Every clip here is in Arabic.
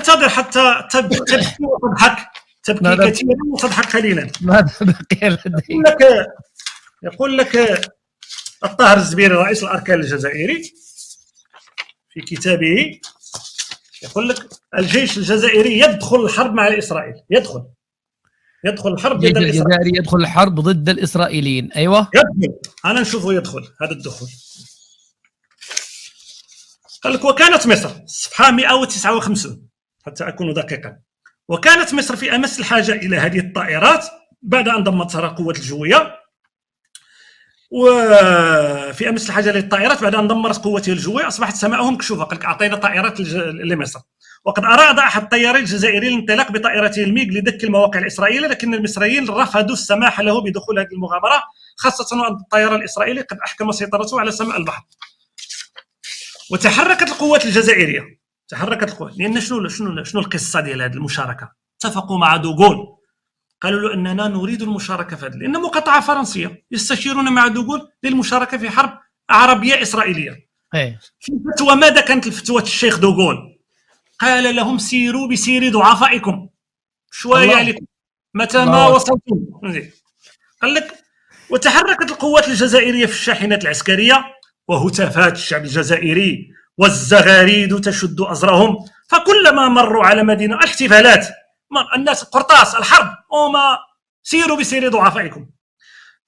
انتظر حتى تبكي وتضحك، تبكي كثيرا وتضحك قليلا. ماذا بقي لدي؟ يقول لك الطاهر الزبيري رئيس الأركان الجزائري في كتابه، يقول لك الجيش الجزائري يدخل الحرب مع الإسرائيل. يدخل الحرب ضد الجيش الجزائري يدخل الحرب ضد الإسرائيليين. أيوة يدخل. أنا نشوفه يدخل هذا الدخول. قال لك وكانت مصر صفحة 159 حتى أكون دقيقا، وكانت مصر في أمس الحاجة إلى هذه الطائرات بعد أن ضمتها القوات الجوية، وفي أمس الحاجة للطائرات بعد أن دمرت قوته الجوية أصبحت سماؤهم مكشوفة. قال لك أعطينا طائرات لمصر. وقد أراد أحد الطيارين الجزائريين الانطلاق بطائرته الميغ لدك المواقع الإسرائيلية، لكن المصريين رفضوا السماح له بدخول هذه المغامرة، خاصة وأن الطيران الإسرائيلي قد أحكم سيطرته على سماء البحر. وتحركت القوات الجزائرية، لأن شنو القصة ديال هذه المشاركة؟ اتفقوا مع دوغول، قالوا له أننا نريد المشاركة في هذا، لأن مقاطعة فرنسية، يستشيرون مع دوغول للمشاركة في حرب عربية إسرائيلية. في فتوى، ماذا كانت الفتوى الشيخ دوغول؟ قال لهم سيروا بسير ضعفائكم، شوية عليكم متى ما وصلتم. قال لك وتحركت القوات الجزائرية في الشاحنات العسكرية، وهتافات الشعب الجزائري والزغاريد تشد أزرهم، فكلما مروا على مدينة الاحتفالات، الناس قرطاس الحرب وما سيروا بسير ضعفائكم،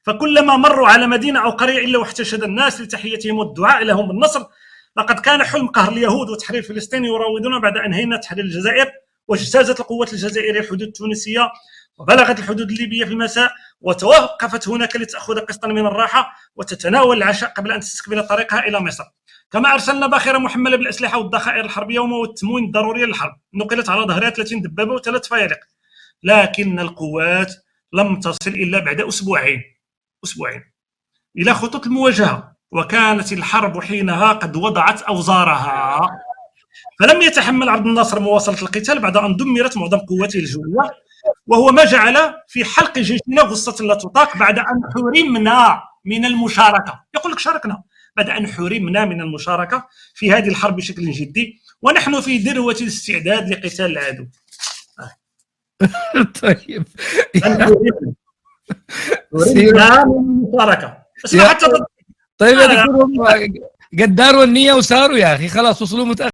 فكلما مروا على مدينة أو قرية إلا واحتشد الناس لتحيتهم والدعاء لهم بالنصر. لقد كان حلم قهر اليهود وتحرير فلسطين يراودون بعد أنهينا تحرير الجزائر، واجتازت القوات الجزائرية الحدود التونسية وبلغت الحدود الليبية في المساء، وتوقفت هناك لتأخذ قسطا من الراحة وتتناول العشاء قبل أن تستكمل طريقها إلى مصر. كما أرسلنا باخرة محملة بالأسلحة والذخائر الحربية والتموين الضرورية للحرب، نقلت على ظهرها 30 دبابة و3 فيالق، لكن القوات لم تصل إلا بعد أسبوعين إلى خطوط المواجهة، وكانت الحرب حينها قد وضعت أوزارها. فلم يتحمل عبد الناصر مواصلة القتال بعد أن دمرت معظم قواته الجوية، وهو ما جعل في حلق جيشنا غصة لا تطاق بعد أن حرمنا من المشاركة. يقول لك شاركنا بعد أن حرمنا من المشاركة في هذه الحرب بشكل جدي، ونحن في ذروة الاستعداد لقتال العدو. طيب حرمنا من المشاركة. طيب يا دكتور، قدروا النية وساروا يا أخي، خلاص وصلوا متأخر.